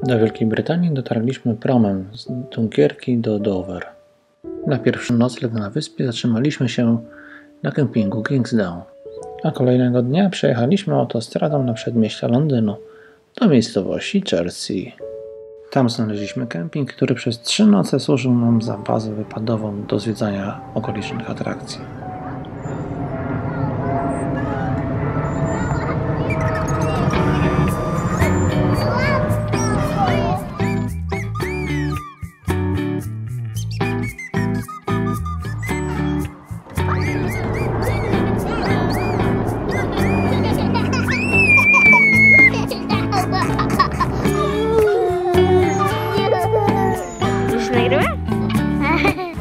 Do Wielkiej Brytanii dotarliśmy promem z Dunkierki do Dover. Na pierwszy nocleg na wyspie zatrzymaliśmy się na kempingu Kingsdown, a kolejnego dnia przejechaliśmy autostradą na przedmieścia Londynu do miejscowości Chertsey. Tam znaleźliśmy kemping, który przez 3 noce służył nam za bazę wypadową do zwiedzania okolicznych atrakcji.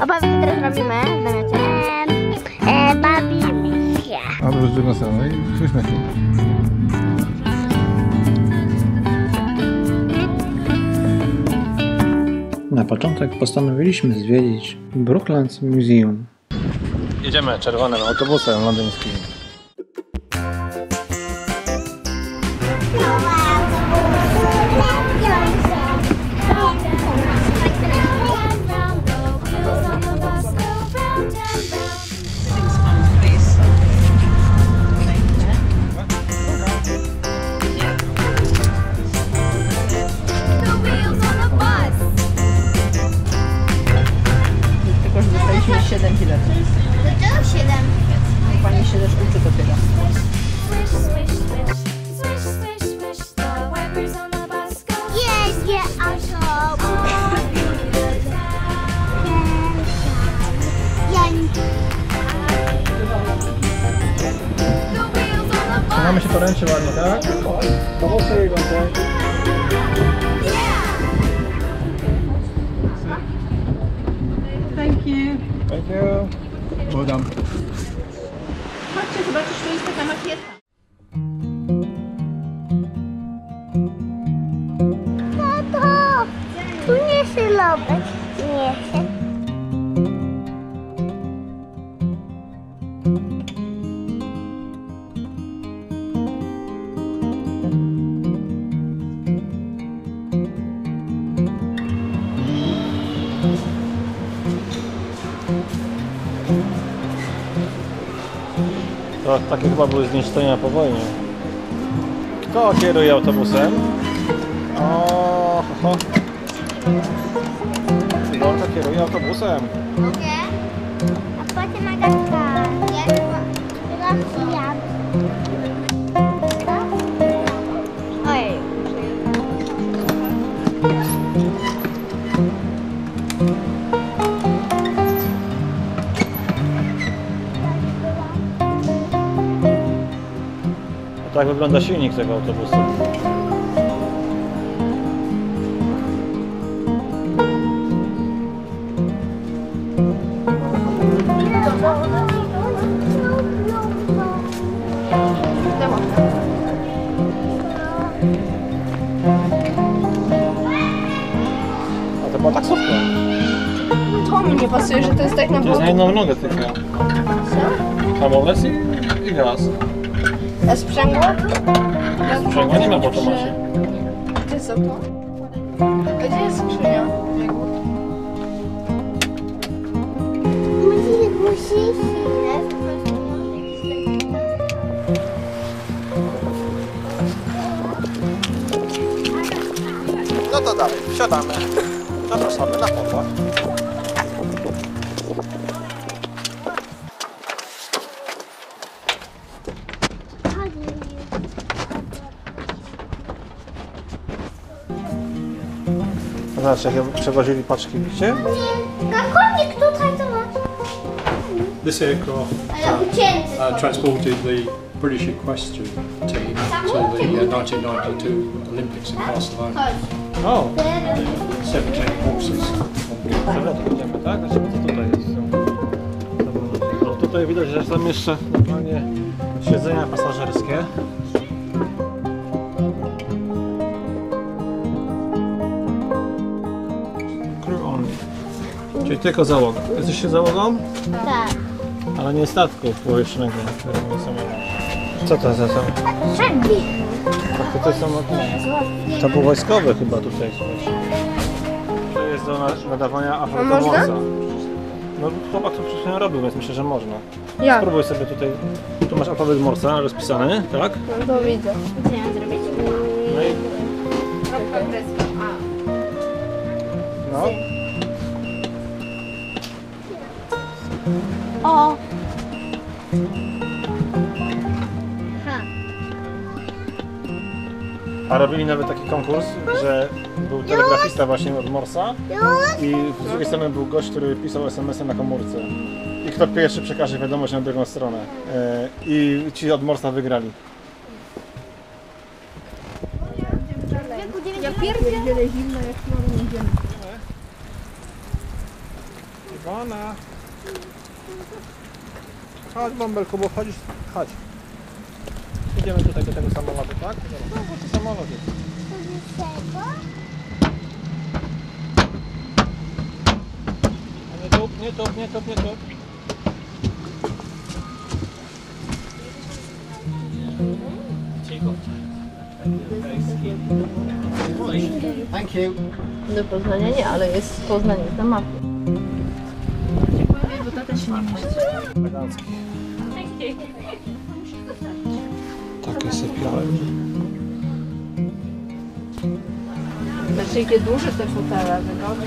Opa, co teraz robimy w namiocie? Bawimy się. A to już drugą stronę i uśmiechnij. Na początek postanowiliśmy zwiedzić Brooklands Museum. Jedziemy czerwonym autobusem londyńskim. Tylko, że dostaliśmy 7 biletów. Dlaczego 7? Pani się też uczy dopiero. Jedzie autobus. Trzymamy się poręczy ładnie, tak? Pomocy i wątek. Thank you. Thank you. Well done. Chodźcie, zobaczysz, to jest taka makieta. Tato, tu nie się lobek. Nie się. To takie chyba były zniszczenia po wojnie. Kto kieruje autobusem? O, ho. Dorka kieruje autobusem. Mogę? A potem Agatka. Ja. Ojej. Tak wygląda silnik tego autobusu. A to była taksówka. To mi nie pasuje, że to jest tak na To jest boku. na jedną nogę tylko. Hamulec i gaz. A sprzęgło? Sprzęgła nie ma w automacie. Gdzie są to? A gdzie jest skrzynia? Musisz. No to dalej, wsiadamy. Zapraszamy na pokład. Zobacz, jakie przewozili paczki, widzicie? Kakonik tutaj to ma. This aircraft Ale ucięty. transported the British equestrian team to the 1992 Olympics in Barcelona. Chodź. O! 17 horses. Zawody idziemy, tak? Znaczy, co tutaj jest? No, tutaj widać, że są jeszcze normalnie siedzenia pasażerskie. Crew only. Czyli tylko załoga. Jesteście załogą? Tak. Ale nie statku powietrznego, którym są. Co to za są? Rugby. Tutaj są jakieś... To był wojskowy chyba tutaj. To jest do nadawania afrotomorsa. No chłopak to przed chwilą robił, więc myślę, że można. Jak? Spróbuj sobie tutaj. Tu masz alfabet Morsa rozpisany, tak? No to widzę. Gdzie mam zrobić? No i... No. O! Ha. A robili nawet taki konkurs, że był telegrafista właśnie od Morsa i z drugiej strony był gość, który pisał SMS-y na komórce. I kto pierwszy przekaże wiadomość na drugą stronę. I ci od Morsa wygrali. Ja pierdzielę zimno, jak słowo nie ziemi. Iwana! Chodź, bąbelku, bo wchodzisz... Chodź. Idziemy tutaj do tego samolotu, tak? No, bo to samolot jest. A nie tup, nie tup, nie tup, nie tup. Cicho. Thank you. Do Poznania nie, ale jest Poznań na mapie. Elegancki. Takie sypiałem. Znaczy, jakie duże te fotele, wygodne.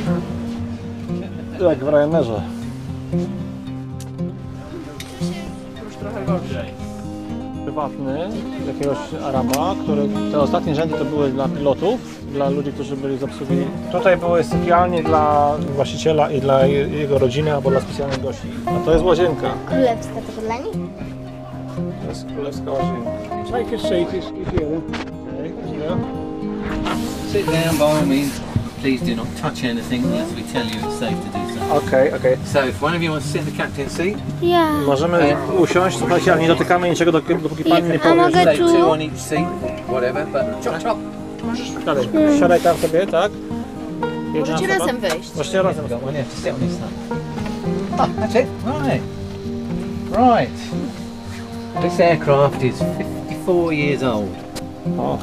Jak w Ryanerze. Już trochę gorsze. Prywatny, jakiegoś Araba, który te ostatnie rzędy to były dla pilotów, dla ludzi, którzy byli z obsługi. Tutaj były sypialnie dla właściciela i dla jego rodziny albo dla specjalnych gości. A to jest łazienka. Królewska to dla nich? To jest królewska łazienka. Take a seat if you Sit down by all means. Please do not touch anything unless we tell you it's safe to do so. Okej, okej. So if one of you wants to sit in the captain's seat, Ja. Możemy usiąść, słuchajcie, ale nie dotykamy niczego, dopóki pan nie A powie, mogę że... say tu? 2 on each seat, whatever, but chop chop. Dalej, siadaj tam sobie, tak? Jedna Możecie osoba. razem wejść. Właściwie razem. Got one, you have to sit on this side. Oh, that's it. Right. Right. This aircraft is 54 years old. O.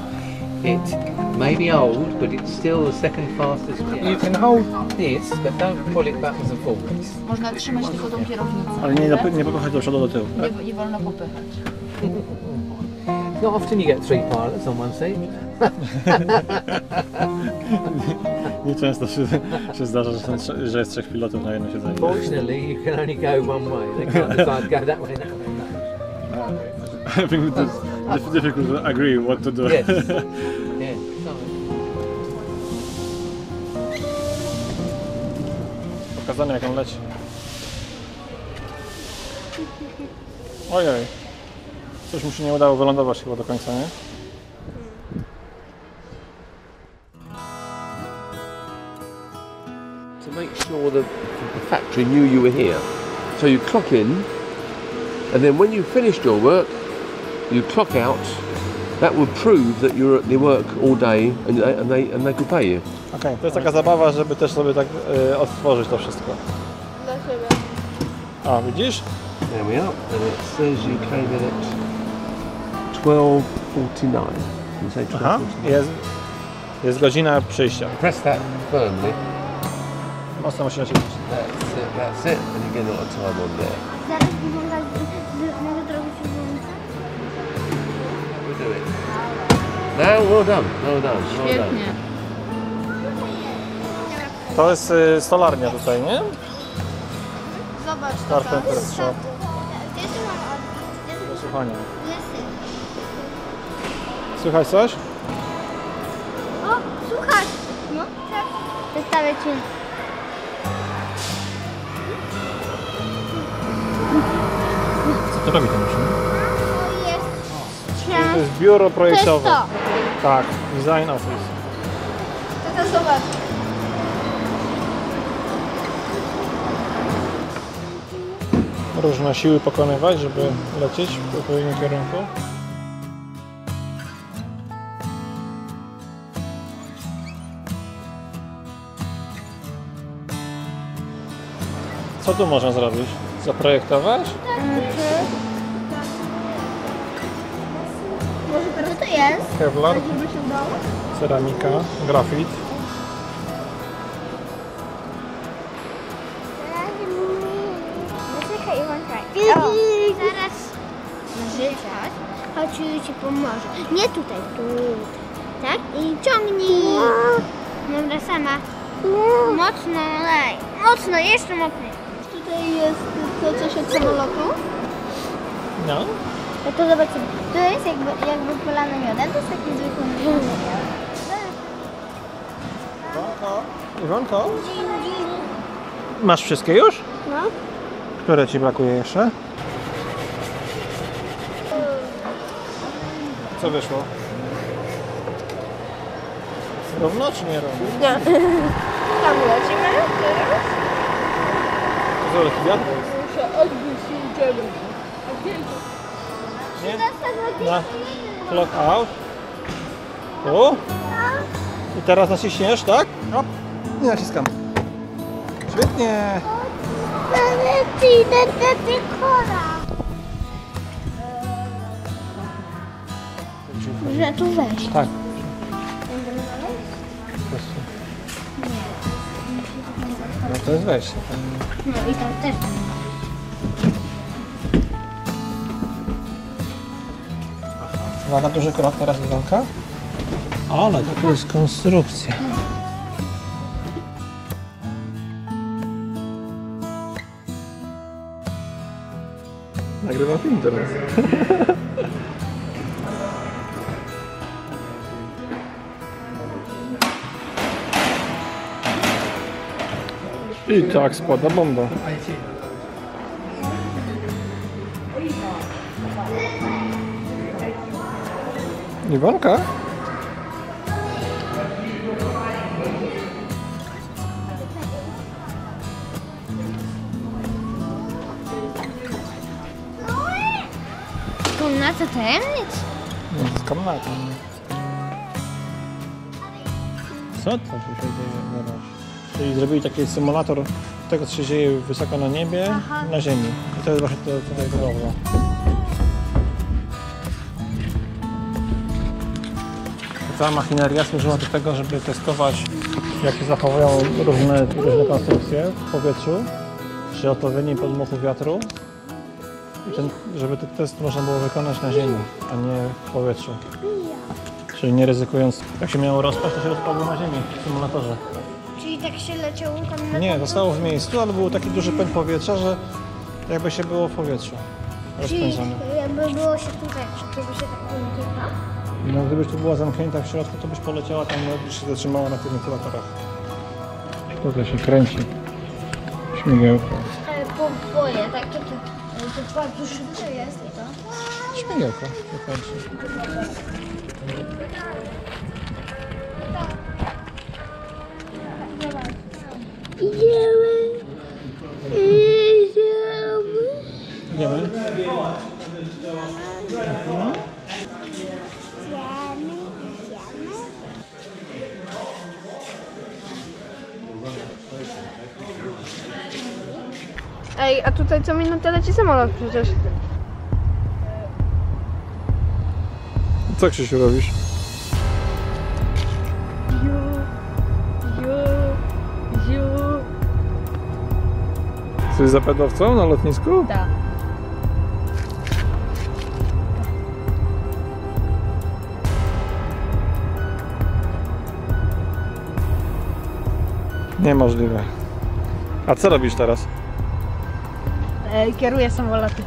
It may be old, but it's still the second fastest jet. You can hold this, but don't pull it backwards and forwards. Można trzymać tylko tą kierownicę. Ale nie popychać do przodu, do tyłu. Nie wolno popychać. Not often you get 3 pilots on one seat. Nieczęsto się zdarza, że jest 3 pilotów na jedno siedzenie. Fortunately, you can only go one way. They can't decide go that way, that way. I think it's difficult to agree what to do. Yes. Yeah. Pokazane jak on leci. Ojej. Coś mu się nie udało wylądować chyba do końca, nie? To make sure that the factory knew you were here. So you clock in, and then when you finished your work, you clock out. That would prove that you're at the work all day, and they could pay you. Okej, to jest taka zabawa, żeby też sobie tak odtworzyć to wszystko. Dla siebie. A, widzisz? There we are, and it says you came in at 12:49. You say 12:49. Aha, jest godzina przyjścia. Press that firmly. Mocno musi nacisnąć. That's it, and you get a lot of time on there. Zaraz wygląda, może trochę się włącza. We'll do it. No, well done, well done, well done. Świetnie. To jest stolarnia tutaj, nie? Zobacz, Start temperature. Gdzie tu mam odbić? Do słuchania. Lysy. Słychać coś? O, słuchaj. No, tak. Przedstawię ci. Co to robi ten maszyna? To jest... To jest biuro To jest projektowe. to. Tak, design office. to zobacz. Różne siły pokonywać, żeby lecieć w odpowiednim kierunku. Co tu można zrobić? Zaprojektować? Może teraz jest? Kevlar, ceramika, grafit. Poczekaj, Iwanka. Zaraz narzeczać. Chodź, ci pomoże. Nie tutaj, tu. Tak? I ciągnij. Dobra, sama. Mocno, daj. Mocno, jeszcze mocniej. Tutaj jest to coś od samolotu. No. No to zobaczymy. Tu jest jakby polany miodem. To jest taki zwykły miód. Iwonko? Masz wszystkie już? No. Które ci brakuje jeszcze? Co wyszło? Równo czy nie równo? Nie. Tam lecimy teraz. To jest wiatr? Muszę odbić i idziemy. Nie? Na clock out. Tu. I teraz naciśniesz, tak? Hop. I naciskam. Świetnie. Że tu weź. Tak. No to jest wejście. No i tam też. Uwaga, duży krok teraz Iwanka. Ale to jest konstrukcja. Nagrywa film teraz. I tak spada bomba. Iwanka? Komnata tajemnic? Z komnaty. Co to się dzieje teraz? Czyli zrobili taki symulator tego, co się dzieje wysoko na niebie, na ziemi. I to jest właśnie to tutaj budowla. Cała machineria służyła do tego, żeby testować, jak się zachowują różne konstrukcje w powietrzu przy odpowiednim podmuchu wiatru. I żeby ten test można było wykonać na ziemi, a nie w powietrzu. Czyli nie ryzykując, jak się miało rozpaść, to się rozpadło na ziemi w symulatorze. Czyli tak się leciało tam na Nie, zostało w miejscu, ale był taki duży pęd powietrza, że jakby się było w powietrzu rozpędzone. jakby było się tutaj, to by się tak pomyka. No, gdybyś tu była zamknięta w środku, to byś poleciała tam, byś się zatrzymała na tych wentylatorach. Tutaj się kręci śmigiełko. Boję, tak to bardzo szybko jest i to. Śmigiełko się kręci. Idziemy. Idziemy? Ej, a tutaj co minutę leci samolot przecież. Co, Krzysiu, robisz? Jesteś zapędowcą na lotnisku? Tak. Niemożliwe. A co robisz teraz? Kieruję samoloty.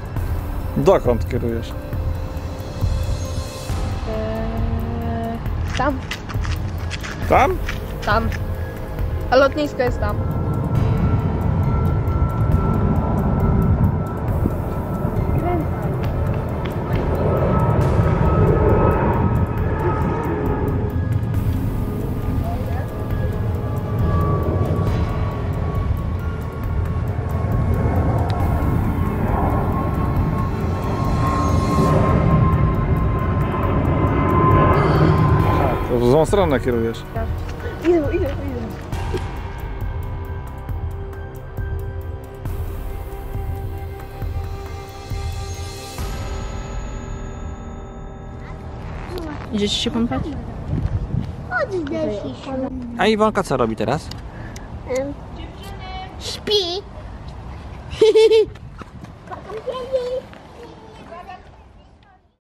Dokąd kierujesz? Tam. Tam? Tam. A lotnisko jest tam. To w złą stronę kierujesz. Idę. Idziecie się kąpać? Oddech. A Iwonka co robi teraz? Śpi.